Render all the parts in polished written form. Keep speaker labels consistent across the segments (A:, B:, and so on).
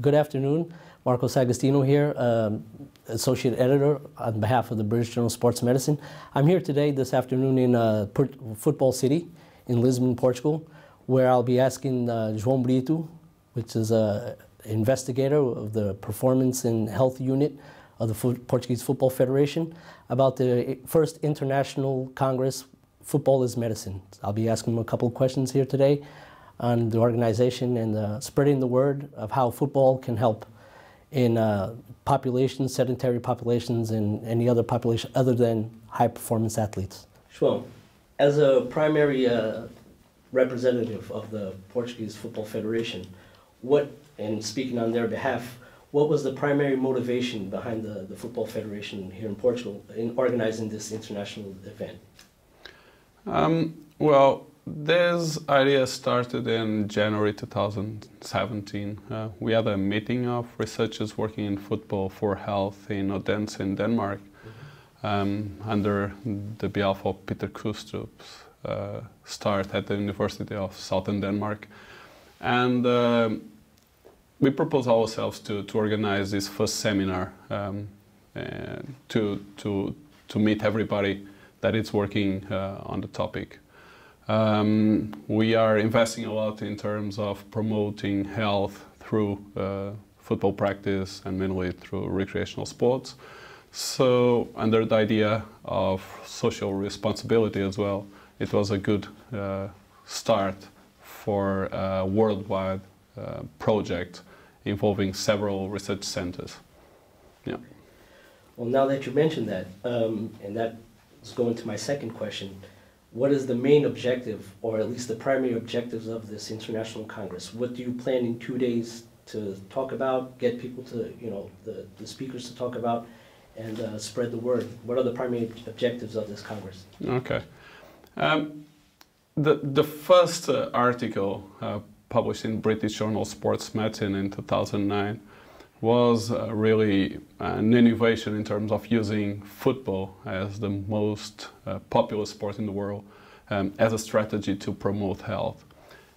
A: Good afternoon. Marco Sagastino here, Associate Editor on behalf of the British Journal of Sports Medicine. I'm here today, this afternoon, in Football City in Lisbon, Portugal, where I'll be asking João Brito, which is an investigator of the Performance and Health Unit of the Portuguese Football Federation, about the first International Congress, Football is Medicine. I'll be asking him a couple of questions here today on the organization and spreading the word of how football can help in populations, sedentary populations, and any other population other than high-performance athletes. João, as a primary representative of the Portuguese Football Federation, and speaking on their behalf, what was the primary motivation behind the Football Federation here in Portugal in organizing this international event?
B: Well, this idea started in January 2017. We had a meeting of researchers working in football for health in Odense in Denmark, under the behalf of Peter Krustup's start at the University of Southern Denmark. And we proposed ourselves to organize this first seminar to meet everybody that is working on the topic. We are investing a lot in terms of promoting health through football practice and mainly through recreational sports. So under the idea of social responsibility as well, it was a good start for a worldwide project involving several research centers. Yeah.
A: Well, now that you mentioned that, and that's going to my second question, what is the main objective, or at least the primary objectives of this International Congress? What do you plan in 2 days to talk about, get people to, the speakers to talk about, and spread the word? What are the primary objectives of this Congress?
B: Okay. The first article published in British Journal of Sports Medicine in 2009 was really an innovation in terms of using football as the most popular sport in the world as a strategy to promote health.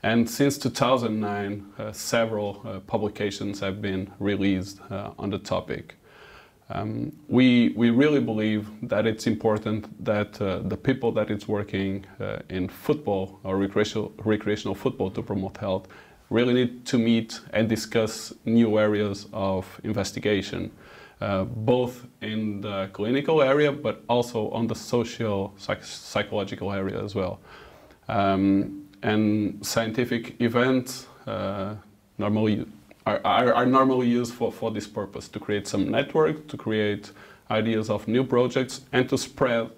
B: And since 2009, several publications have been released on the topic. We really believe that it's important that the people that is working in football or recreational football to promote health really need to meet and discuss new areas of investigation, both in the clinical area but also on the social, psychological area as well. And scientific events normally are normally used for this purpose, to create some network, to create ideas of new projects, and to spread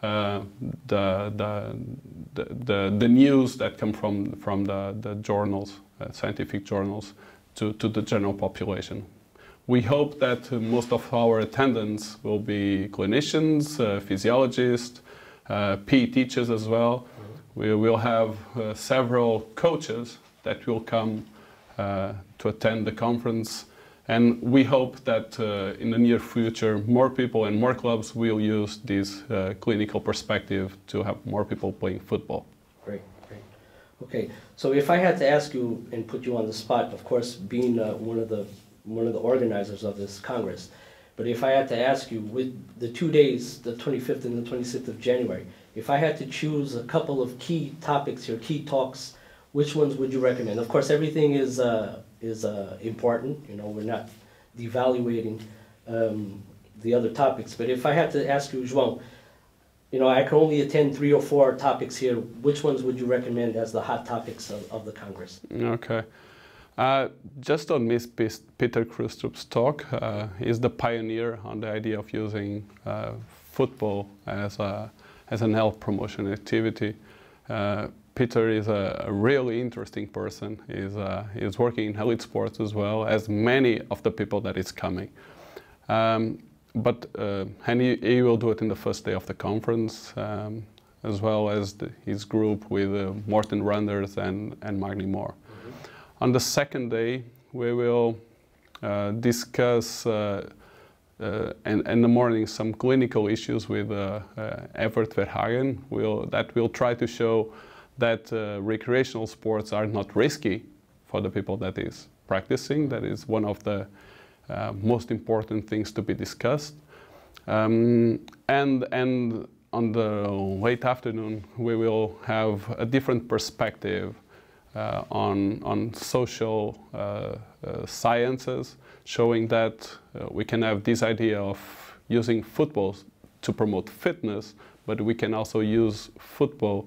B: the news that come from the journals, scientific journals, to the general population. We hope that most of our attendants will be clinicians, physiologists, PE teachers as well. We will have several coaches that will come to attend the conference, and we hope that in the near future more people and more clubs will use this clinical perspective to have more people playing football.
A: Great, great. Okay, so if I had to ask you and put you on the spot, of course, being one of the organizers of this Congress, but if I had to ask you, with the 2 days, the 25th and the 26th of January, if I had to choose a couple of key topics or key talks, which ones would you recommend? Of course, everything is important. We're not devaluating the other topics. But if I had to ask you, João, I can only attend 3 or 4 topics here. Which ones would you recommend as the hot topics of the Congress?
B: Okay. Just don't miss Peter Krustup's talk. He's the pioneer on the idea of using football as an health promotion activity. Peter is a really interesting person. He's working in elite sports as well as many of the people that is coming. And he will do it in the first day of the conference, as well as his group with Morten Randers and Magni Moore. On the second day, we will discuss in the morning some clinical issues with Evert Verhagen. That will try to show that recreational sports are not risky for the people that is practicing. That is one of the most important things to be discussed. And on the late afternoon, we will have a different perspective on social sciences, showing that we can have this idea of using football to promote fitness, but we can also use football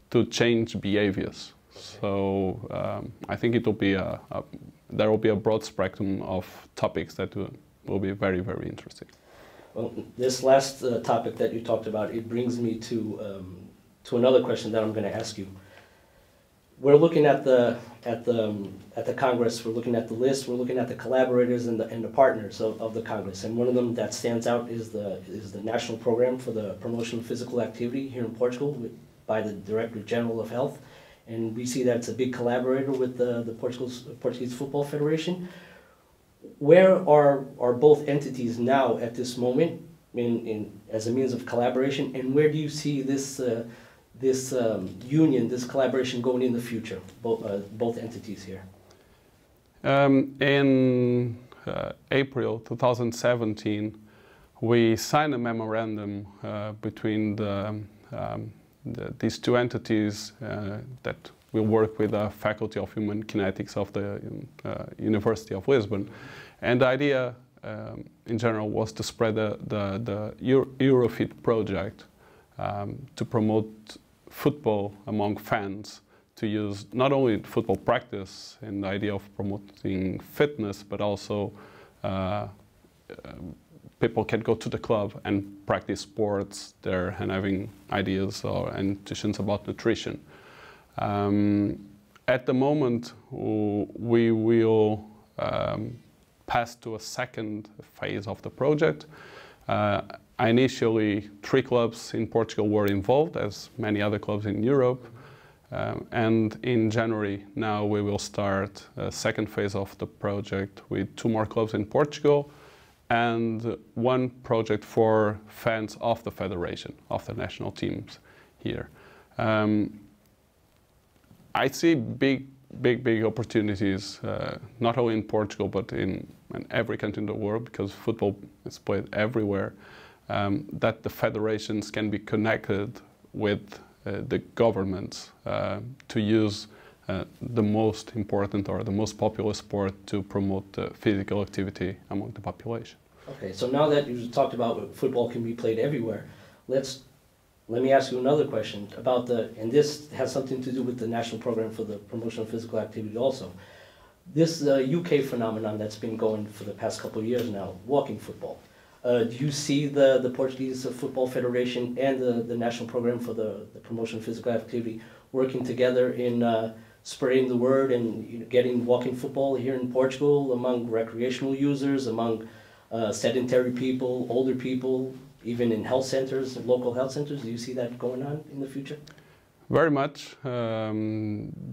B: to change behaviors. So I think it will be there will be a broad spectrum of topics that will be very, very interesting.
A: Well, this last topic that you talked about, it brings me to another question that I'm going to ask you. We're looking at the Congress. We're looking at the list. We're looking at the collaborators and the partners of the Congress. And one of them that stands out is the national program for the promotion of physical activity here in Portugal by the Director General of Health. And we see that it's a big collaborator with the Portuguese Football Federation. Where are both entities now at this moment as a means of collaboration, and where do you see this union, this collaboration going in the future, both entities here?
B: In April 2017, we signed a memorandum between these two entities that will work with the Faculty of Human Kinetics of the University of Lisbon. And the idea, in general, was to spread the Eurofit project to promote football among fans, to use not only football practice and the idea of promoting fitness, but also people can go to the club and practice sports there and having ideas and tuitions about nutrition. At the moment, we will pass to a second phase of the project. Initially, 3 clubs in Portugal were involved, as many other clubs in Europe. And in January, now we will start a second phase of the project with 2 more clubs in Portugal and 1 project for fans of the federation, of the national teams here. I see big opportunities, not only in Portugal, but in every country in the world, because football is played everywhere, that the federations can be connected with the governments to use the most important or the most popular sport to promote physical activity among the population.
A: Okay, so now that you talked about football can be played everywhere, let me ask you another question about and this has something to do with the national program for the promotion of physical activity also. This UK phenomenon that's been going for the past couple of years now, walking football. Do you see the Portuguese Football Federation and the national program for the promotion of physical activity working together in spreading the word and getting walking football here in Portugal among recreational users, among sedentary people, older people, even in health centers, local health centers? Do you see that going on in the future?
B: Very much.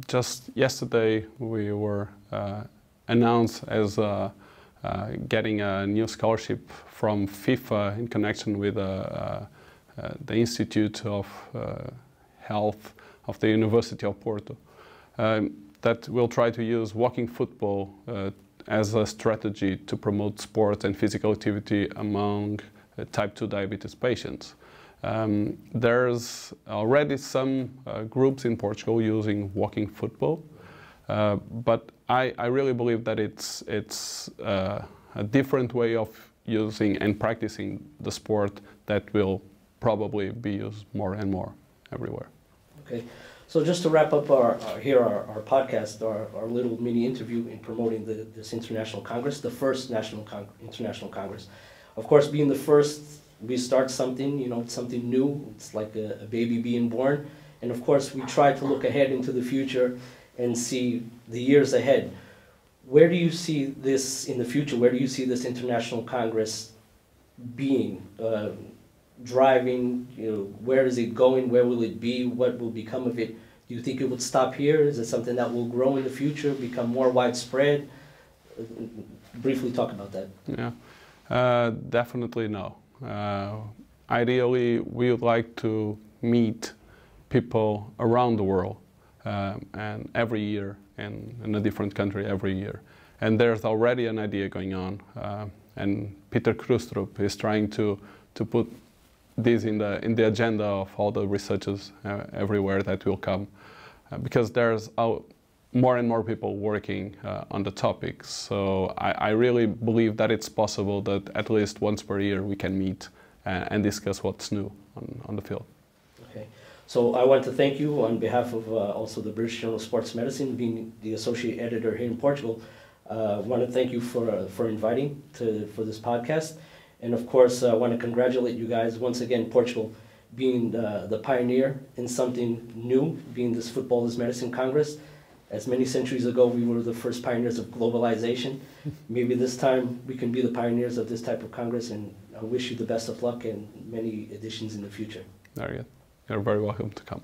B: Just yesterday we were announced as getting a new scholarship from FIFA in connection with the Institute of Health of the University of Porto, that will try to use walking football as a strategy to promote sport and physical activity among type 2 diabetes patients. There's already some groups in Portugal using walking football, but I really believe that it's a different way of using and practicing the sport that will probably be used more and more everywhere.
A: Okay, so just to wrap up our podcast, our little mini interview in promoting this international congress, the first international congress. Of course, being the first, we start something, it's something new. It's like a baby being born. And of course, we try to look ahead into the future and see the years ahead. Where do you see this in the future? Where do you see this international congress being, driving? Where is it going? Where will it be? What will become of it? Do you think it would stop here? Is it something that will grow in the future, become more widespread? Briefly talk about that.
B: Yeah. Definitely no. Ideally, we would like to meet people around the world and every year in a different country every year. And there's already an idea going on, and Peter Krustrup is trying to put this in the agenda of all the researchers everywhere that will come, because there's more and more people working on the topic. So I really believe that it's possible that at least once per year we can meet and discuss what's new on the field.
A: Okay. So I want to thank you on behalf of also the British Journal of Sports Medicine, being the associate editor here in Portugal. I want to thank you for inviting for this podcast. And of course, I want to congratulate you guys once again, Portugal being the pioneer in something new, being this Football is Medicine Congress. As many centuries ago, we were the first pioneers of globalization. Maybe this time we can be the pioneers of this type of Congress, and I wish you the best of luck and many editions in the future.
B: Very good. You're very welcome to come.